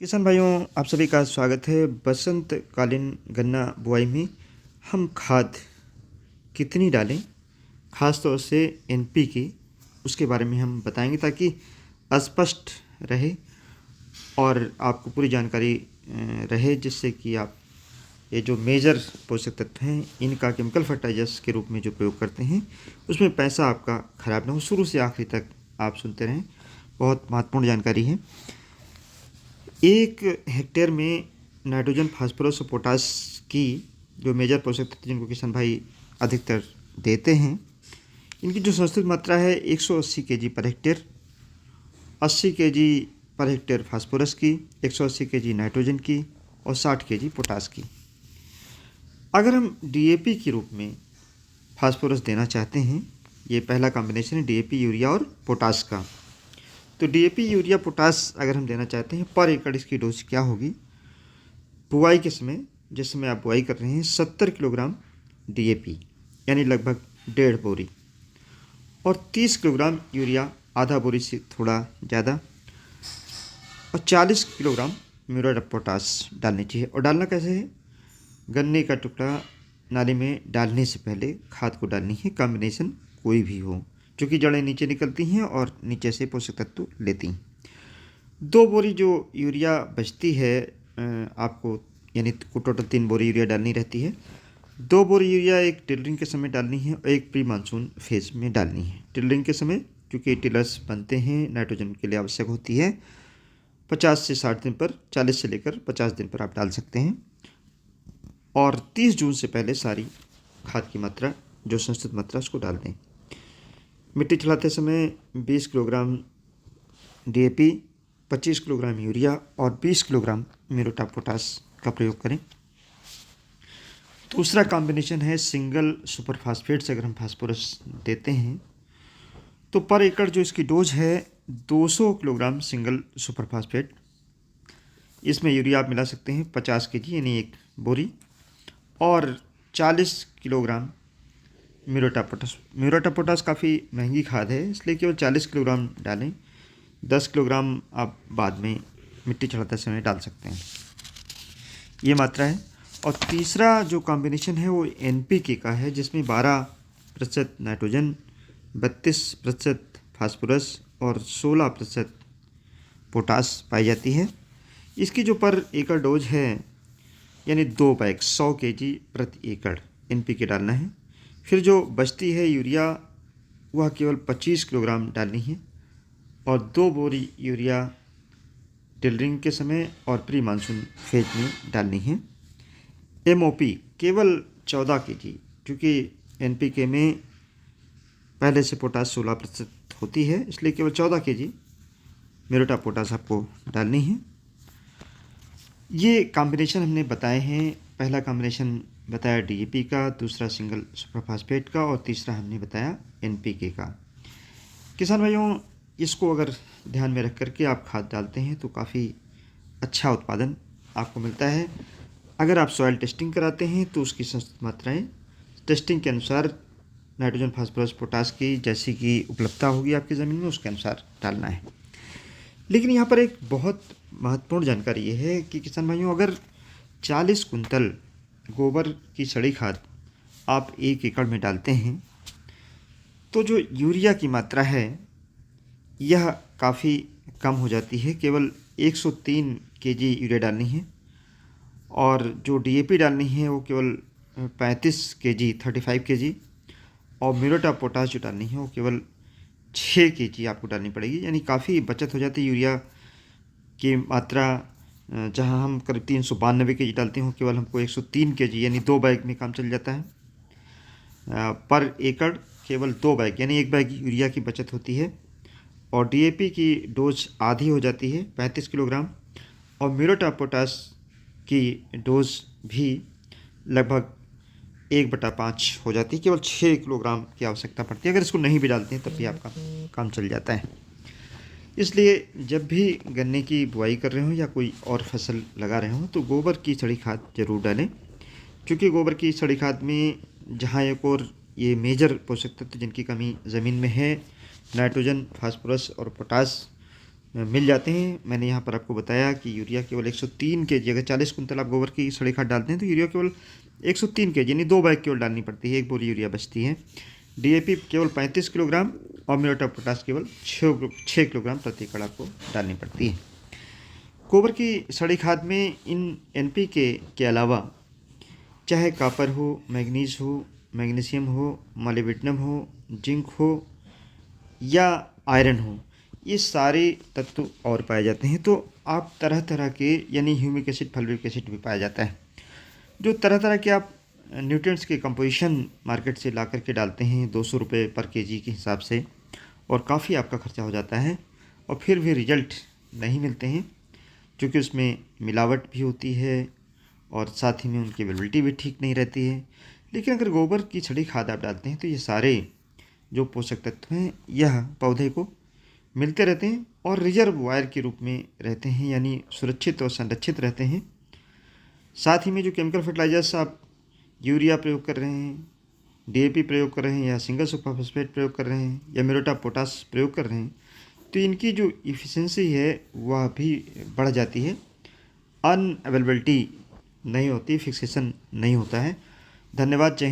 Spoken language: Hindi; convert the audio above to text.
किसान भाइयों, आप सभी का स्वागत है। बसंतकालीन गन्ना बुआई में हम खाद कितनी डालें, खास तौर से एनपीके, उसके बारे में हम बताएंगे ताकि स्पष्ट रहे और आपको पूरी जानकारी रहे, जिससे कि आप ये जो मेजर पोषक तत्व हैं इनका केमिकल फर्टिलाइजर्स के रूप में जो प्रयोग करते हैं उसमें पैसा आपका खराब ना हो। शुरू से आखिरी तक आप सुनते रहें, बहुत महत्वपूर्ण जानकारी है। 1 हेक्टेयर में नाइट्रोजन, फास्फोरस और पोटास की जो मेजर पोषक तत्व जिनको किसान भाई अधिकतर देते हैं, इनकी जो संस्कृत मात्रा है 180 KG per hectare, 80 KG per hectare phosphorus की, 180 केजी नाइट्रोजन की और 60 केजी पोटास की। अगर हम डीएपी के रूप में फास्फोरस देना चाहते हैं, ये पहला कॉम्बिनेशन है डीएपी, यूरिया और पोटास का। तो डीएपी, यूरिया, पोटास अगर हम देना चाहते हैं पर एकड़ इसकी डोज क्या होगी? बुआई के समय, जिस समय आप बुआई कर रहे हैं, 70 किलोग्राम डीएपी यानी लगभग 1.5 बोरी और 30 किलोग्राम यूरिया, आधा बोरी से थोड़ा ज़्यादा, और 40 किलोग्राम म्यूरेट ऑफ पोटास डालनी चाहिए। और डालना कैसे है? गन्ने का टुकड़ा नाली में डालने से पहले खाद को डालनी है, कॉम्बिनेशन कोई भी हो, क्योंकि जड़ें नीचे निकलती हैं और नीचे से पोषक तत्व लेती हैं। 2 बोरी जो यूरिया बचती है आपको, यानी टोटल 3 बोरी यूरिया डालनी रहती है। 2 बोरी यूरिया एक टिलरिंग के समय डालनी है और एक प्री मानसून फेज में डालनी है। टिलरिंग के समय क्योंकि टिलर्स बनते हैं, नाइट्रोजन के लिए आवश्यक होती है। 50 से 60 दिन पर, 40 से लेकर 50 दिन पर आप डाल सकते हैं। और 30 जून से पहले सारी खाद की मात्रा, जो संस्कृत मात्रा, उसको डाल दें। मिट्टी चलाते समय 20 किलोग्राम डीएपी, 25 किलोग्राम यूरिया और 20 किलोग्राम म्यूरेट ऑफ पोटास का प्रयोग करें। दूसरा कॉम्बिनेशन है सिंगल सुपर फास्फेट से अगर हम फास्फोरस देते हैं तो पर एकड़ जो इसकी डोज है 200 किलोग्राम सिंगल सुपर फास्फेट। इसमें यूरिया आप मिला सकते हैं 50 केजी यानी 1 बोरी और 40 kilogram muriate of potash. Muriate of potash काफ़ी महंगी खाद है, इसलिए केवल 40 किलोग्राम डालें। 10 किलोग्राम आप बाद में मिट्टी चढ़ाते समय डाल सकते हैं। ये मात्रा है। और तीसरा जो कॉम्बिनेशन है वो एनपीके का है, जिसमें 12% नाइट्रोजन, 32% फास्फोरस और 16% पोटास पाई जाती है। इसकी जो पर एकड़ डोज है यानी 2 बैग 100 केजी प्रति एकड़ एनपीके डालना है। फिर जो बचती है यूरिया, वह केवल 25 किलोग्राम डालनी है और 2 बोरी यूरिया टिलरिंग के समय और प्री मानसून फेज में डालनी है। एमओपी केवल 14 केजी, क्योंकि एनपीके में पहले से पोटास 16% होती है, इसलिए केवल 14 केजी म्यूरेट ऑफ पोटास आपको डालनी है। ये कॉम्बिनेशन हमने बताए हैं। पहला कॉम्बिनेशन बताया डीएपी का, दूसरा सिंगल सुपरफास्फेट का और तीसरा हमने बताया एनपीके का। किसान भाइयों, इसको अगर ध्यान में रख करके आप खाद डालते हैं तो काफ़ी अच्छा उत्पादन आपको मिलता है। अगर आप सॉइल टेस्टिंग कराते हैं तो उसकी संस्कृत मात्राएं टेस्टिंग के अनुसार नाइट्रोजन, फास्फोरस, पोटास की जैसी कि उपलब्धता होगी आपकी ज़मीन में, उसके अनुसार डालना है। लेकिन यहाँ पर एक बहुत महत्वपूर्ण जानकारी ये है कि किसान भाइयों, अगर 40 कुंतल गोबर की सड़ी खाद आप 1 एकड़ में डालते हैं तो जो यूरिया की मात्रा है यह काफ़ी कम हो जाती है। केवल 103 केजी यूरिया डालनी है और जो डीएपी डालनी है वो केवल 35 केजी, 35 केजी, और म्यूरेट ऑफ पोटास जो डालनी है वो केवल 6 केजी आपको डालनी पड़ेगी। यानी काफ़ी बचत हो जाती है। यूरिया की मात्रा जहां हम करीब 392 केजी डालते हैं, केवल हमको 103 केजी यानी 2 बैग में काम चल जाता है। पर एकड़ केवल 2 बैग यानी 1 बैग यूरिया की बचत होती है और डीएपी की डोज आधी हो जाती है 35 किलोग्राम और म्यूरेट ऑफ पोटास की डोज भी लगभग 1/5 हो जाती है। केवल 6 किलोग्राम की आवश्यकता पड़ती है। अगर इसको नहीं भी डालते हैं तब भी आपका काम चल जाता है। इसलिए जब भी गन्ने की बुआई कर रहे हो या कोई और फसल लगा रहे हो तो गोबर की सड़ी खाद जरूर डालें, क्योंकि गोबर की सड़ी खाद में जहाँ एक और ये मेजर पोषक तत्व जिनकी कमी ज़मीन में है, नाइट्रोजन, फास्फोरस और पोटास, मिल जाते हैं। मैंने यहाँ पर आपको बताया कि यूरिया केवल 103 केजी, अगर 40 कुंटल आप गोबर की सड़ी खाद डालते हैं तो यूरिया केवल 103 केजी यानी 2 बैग केवल डालनी पड़ती है, 1 बोरी यूरिया बचती है। डीएपी केवल 35 किलोग्राम और म्यूरेट ऑफ पोटाश केवल 6 किलोग्राम प्रति एकड़ आपको डालनी पड़ती है। गोबर की सड़ी खाद में इन एनपीके के अलावा चाहे कॉपर हो, मैग्नीज हो, मैग्नीशियम हो, मॉलिब्डेनम हो, जिंक हो या आयरन हो, ये सारे तत्व और पाए जाते हैं। तो आप तरह तरह के यानी ह्यूमिक एसिड, फल्विक एसिड भी पाया जाता है। जो तरह तरह के आप न्यूट्रिएंट्स के कंपोजिशन मार्केट से ला करके डालते हैं 200 रुपये पर केजी के हिसाब से, और काफ़ी आपका खर्चा हो जाता है और फिर भी रिजल्ट नहीं मिलते हैं, क्योंकि उसमें मिलावट भी होती है और साथ ही में उनकी अवेलेबिलिटी भी ठीक नहीं रहती है। लेकिन अगर गोबर की छड़ी खाद आप डालते हैं तो ये सारे जो पोषक तत्व हैं यह पौधे को मिलते रहते हैं और रिजर्ववायर के रूप में रहते हैं, यानी सुरक्षित और संरक्षित रहते हैं। साथ ही में जो केमिकल फर्टिलाइजर्स आप यूरिया प्रयोग कर रहे हैं, डीएपी प्रयोग कर रहे हैं या सिंगल सुपर फॉस्फेट प्रयोग कर रहे हैं या म्यूरेट ऑफ पोटाश प्रयोग कर रहे हैं, तो इनकी जो इफ़िशियंसी है वह भी बढ़ जाती है, अनअवेलेबिलिटी नहीं होती, फिक्सेशन नहीं होता है। धन्यवाद। जय हिंद।